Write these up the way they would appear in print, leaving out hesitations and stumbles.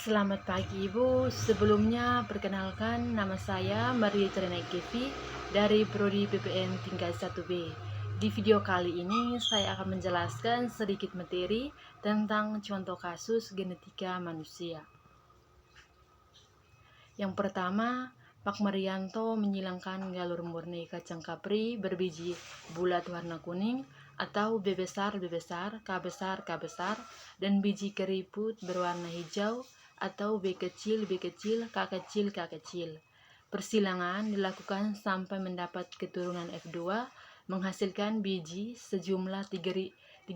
Selamat pagi Ibu, sebelumnya perkenalkan nama saya Maria Trina Kevi dari Prodi PPN tingkat 1B. Di video kali ini saya akan menjelaskan sedikit materi tentang contoh kasus genetika manusia. Yang pertama, Pak Marianto menyilangkan galur murni kacang kapri berbiji bulat warna kuning atau B besar, B besar, K besar, K besar, dan biji keriput berwarna hijau atau B kecil, B kecil, K kecil, K kecil. Persilangan dilakukan sampai mendapat keturunan F2 menghasilkan biji sejumlah 3.200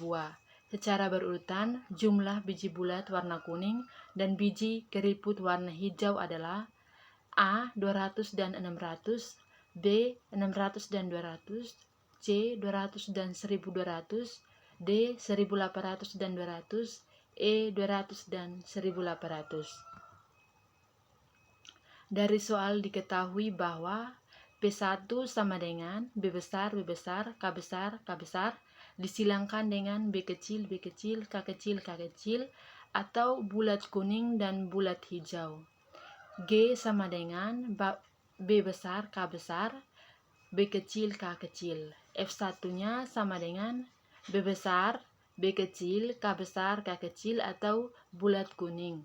buah. Secara berurutan, jumlah biji bulat warna kuning dan biji keriput warna hijau adalah A 200 dan 600, B 600 dan 200, C 200 dan 1200, D 1800 dan 200, E 200 dan 1800. Dari soal diketahui bahwa P1 sama dengan B besar, B besar, K besar, K besar, disilangkan dengan B kecil, B kecil, K kecil, K kecil, atau bulat kuning dan bulat hijau. G sama dengan B besar, K besar, B kecil, K kecil. F1-nya sama dengan B besar, B kecil, K besar, K kecil, atau bulat kuning.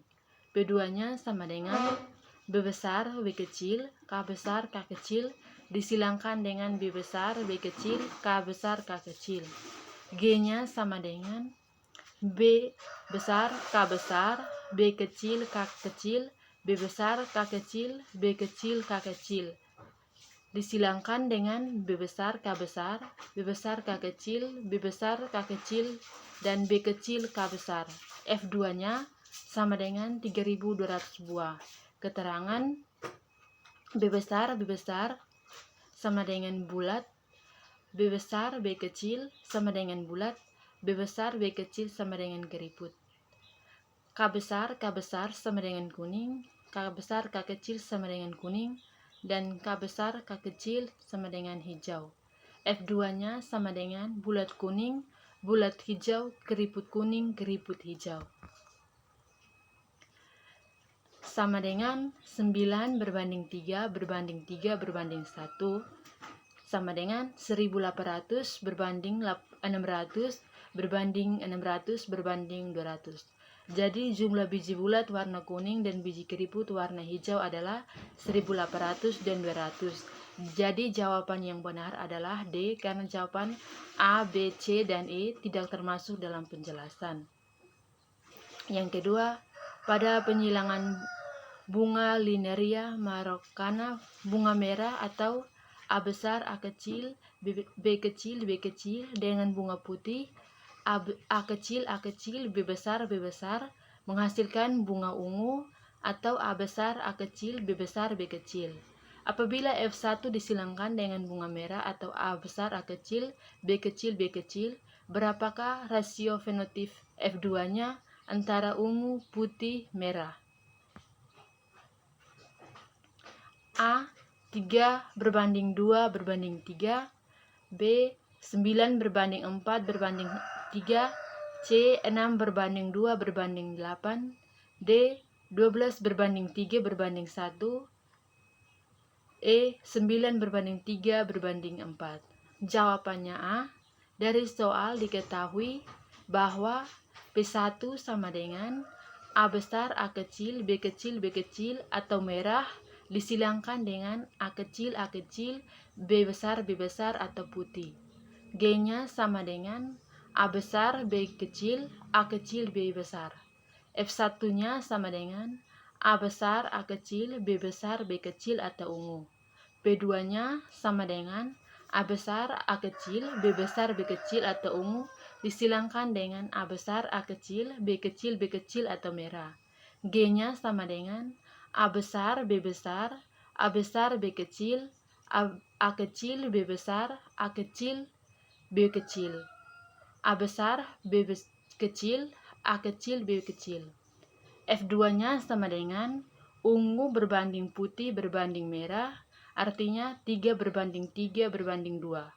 P2-nya sama dengan B besar, B kecil, K besar, K kecil, disilangkan dengan B besar, B kecil, K besar, K kecil. G-nya sama dengan B besar, K besar, B kecil, K kecil, B besar, K kecil, B kecil, K kecil. Disilangkan dengan B besar, K besar, B besar, K kecil, B besar, K kecil, dan B kecil, K besar. F2-nya sama dengan 3.200 buah. Keterangan B besar sama dengan bulat, B besar, B kecil sama dengan bulat, B besar, B kecil sama dengan keriput. K besar sama dengan kuning, K besar, K kecil sama dengan kuning, dan K besar, K kecil sama dengan hijau. F2-nya sama dengan bulat kuning, bulat hijau, keriput kuning, keriput hijau. Sama dengan 9 berbanding 3 berbanding 3 berbanding 1 sama dengan 1800 berbanding 600 berbanding 600 berbanding 200. Jadi jumlah biji bulat warna kuning dan biji keriput warna hijau adalah 1800 dan 200. Jadi jawaban yang benar adalah D karena jawaban A, B, C, dan E tidak termasuk dalam penjelasan. Yang kedua, pada penyilangan bunga Linearia marocana, bunga merah atau A besar, A kecil, B kecil, B kecil dengan bunga putih A kecil, A kecil, B besar, B besar menghasilkan bunga ungu atau A besar, A kecil, B besar, B kecil. Apabila F1 disilangkan dengan bunga merah atau A besar, A kecil, B kecil, B kecil, berapakah rasio fenotip F2-nya antara ungu, putih, merah? A 3 berbanding 2 berbanding 3, B 9 berbanding 4 berbanding 3, C 6 berbanding 2 berbanding 8, D 12 berbanding 3 berbanding 1, E 9 berbanding 3 berbanding 4. Jawabannya A. Dari soal diketahui bahwa P1 sama dengan A besar, A kecil, B kecil, B kecil, atau merah disilangkan dengan A kecil, B besar, atau putih. G-nya sama dengan A besar, B kecil, A kecil, B besar. F1-nya sama dengan A besar, A kecil, B besar, B kecil, atau ungu. P2-nya sama dengan A besar, A kecil, B besar, B kecil, atau ungu disilangkan dengan A besar, A kecil, B kecil, atau merah. G-nya sama dengan A besar, B besar, A besar, B kecil, A kecil, B besar, A kecil, B kecil, A besar, B kecil, A kecil, B kecil. F2-nya sama dengan ungu berbanding putih berbanding merah, artinya 3 berbanding 3 berbanding 2.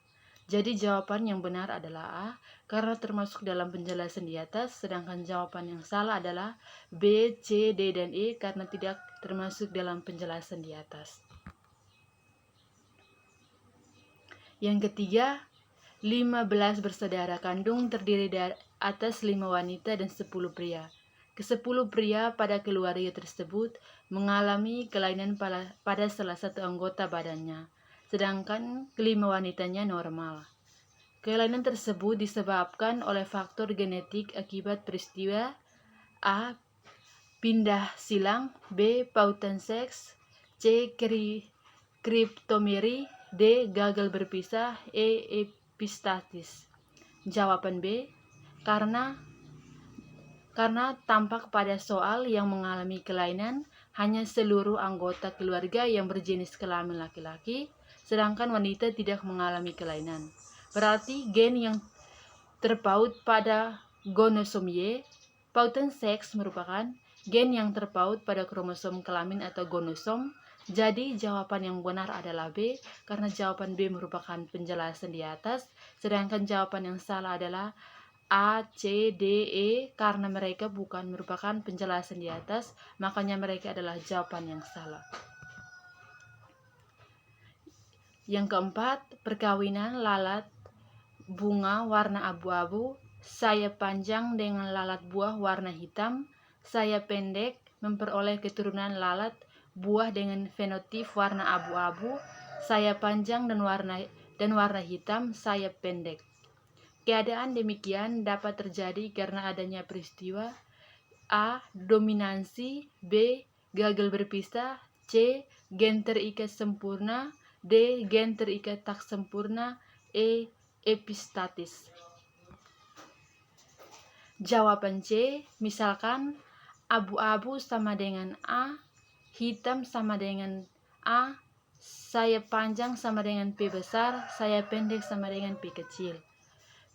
Jadi jawaban yang benar adalah A karena termasuk dalam penjelasan di atas, sedangkan jawaban yang salah adalah B, C, D, dan E karena tidak termasuk dalam penjelasan di atas. Yang ketiga, 15 bersaudara kandung terdiri dari atas 5 wanita dan 10 pria. Ke-10 pria pada keluarga tersebut mengalami kelainan pada salah satu anggota badannya, sedangkan ke-5 wanitanya normal. Kelainan tersebut disebabkan oleh faktor genetik akibat peristiwa A. Pindah silang, B. Pautan seks, C. Kriptomeri, D. Gagal berpisah, E. Epistatis. Jawaban B, karena tampak pada soal yang mengalami kelainan hanya seluruh anggota keluarga yang berjenis kelamin laki-laki, sedangkan wanita tidak mengalami kelainan. Berarti gen yang terpaut pada gonosom Y, pautan seks merupakan gen yang terpaut pada kromosom kelamin atau gonosom. Jadi jawaban yang benar adalah B karena jawaban B merupakan penjelasan di atas, sedangkan jawaban yang salah adalah A, C, D, E karena mereka bukan merupakan penjelasan di atas, makanya mereka adalah jawaban yang salah. Yang keempat, perkawinan lalat bunga warna abu-abu, sayap panjang dengan lalat buah warna hitam, sayap pendek memperoleh keturunan lalat buah dengan fenotip warna abu-abu, sayap panjang dan warna hitam, sayap pendek. Keadaan demikian dapat terjadi karena adanya peristiwa A. Dominansi, B. Gagal berpisah, C. Gen terikat sempurna, D. Gen terikat tak sempurna, E. Epistatis. Jawaban C, misalkan abu-abu sama dengan A, hitam sama dengan A, sayap panjang sama dengan P besar, sayap pendek sama dengan P kecil.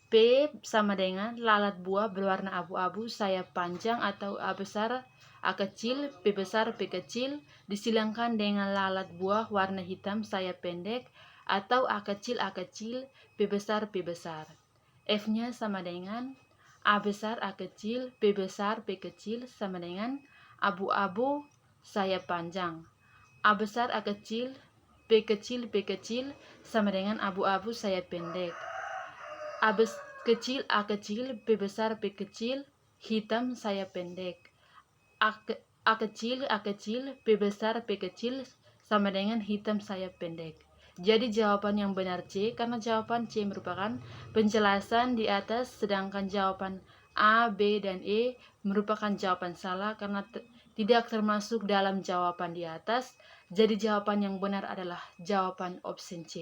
P sama dengan lalat buah berwarna abu-abu, sayap panjang atau A besar, A kecil, P besar, P kecil, disilangkan dengan lalat buah warna hitam, sayap pendek, atau A kecil, P besar, P besar. F-nya sama dengan A besar, A kecil, P besar, P kecil sama dengan abu-abu, sayap panjang. A besar, A kecil, P kecil sama dengan abu-abu, sayap pendek. A kecil, P besar, P kecil, hitam, sayap pendek. A kecil, P besar, P kecil sama dengan hitam, sayap pendek. Jadi jawaban yang benar C karena jawaban C merupakan penjelasan di atas, sedangkan jawaban A, B, dan E merupakan jawaban salah karena tidak termasuk dalam jawaban di atas. Jadi jawaban yang benar adalah jawaban opsi C.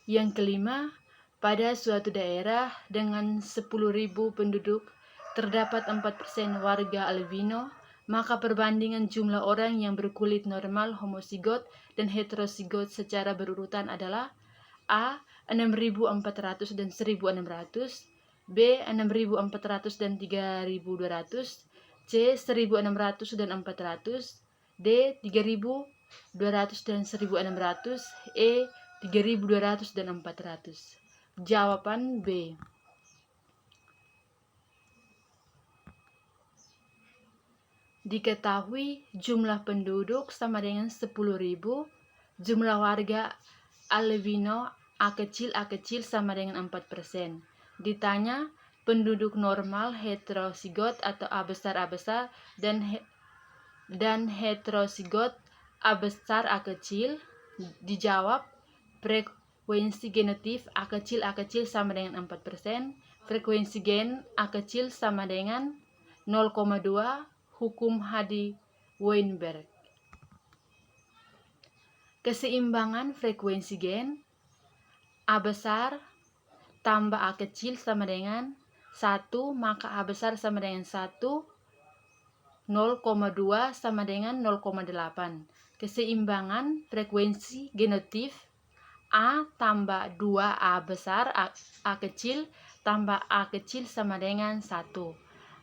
Yang kelima, pada suatu daerah dengan 10.000 penduduk terdapat 4% warga albino, maka perbandingan jumlah orang yang berkulit normal, homozigot, dan heterozigot secara berurutan adalah A. 6.400 dan 1.600, B. 6.400 dan 3.200, C. 1.600 dan 400, D. 3.200 dan 1.600, E. 3.200 dan 400. Jawaban B. Diketahui jumlah penduduk sama dengan 10.000, jumlah warga albino A kecil sama dengan 4%. Ditanya penduduk normal heterozigot atau A besar dan heterozigot A besar A kecil, dijawab frekuensi genotif A kecil sama dengan 4%, frekuensi gen A kecil sama dengan 0,2, hukum Hardy-Weinberg. Keseimbangan frekuensi gen A besar tambah A kecil sama dengan 1, maka A besar sama dengan 1, 0,2 sama dengan 0,8. Keseimbangan frekuensi genotif A tambah 2A besar A kecil tambah A kecil sama dengan 1.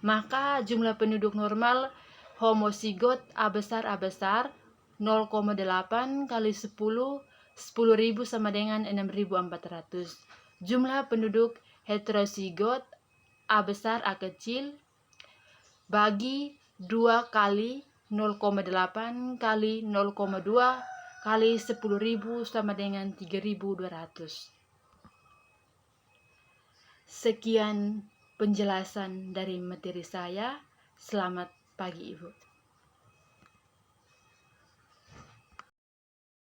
Maka jumlah penduduk normal homozigot A besar 0,8 kali 10 10.000 sama dengan 6.400. Jumlah penduduk heterozigot A besar A kecil bagi 2 kali 0,8 kali 0,2 kali 10.000 sama dengan 3.200. Sekian penjelasan dari materi saya. Selamat pagi Ibu.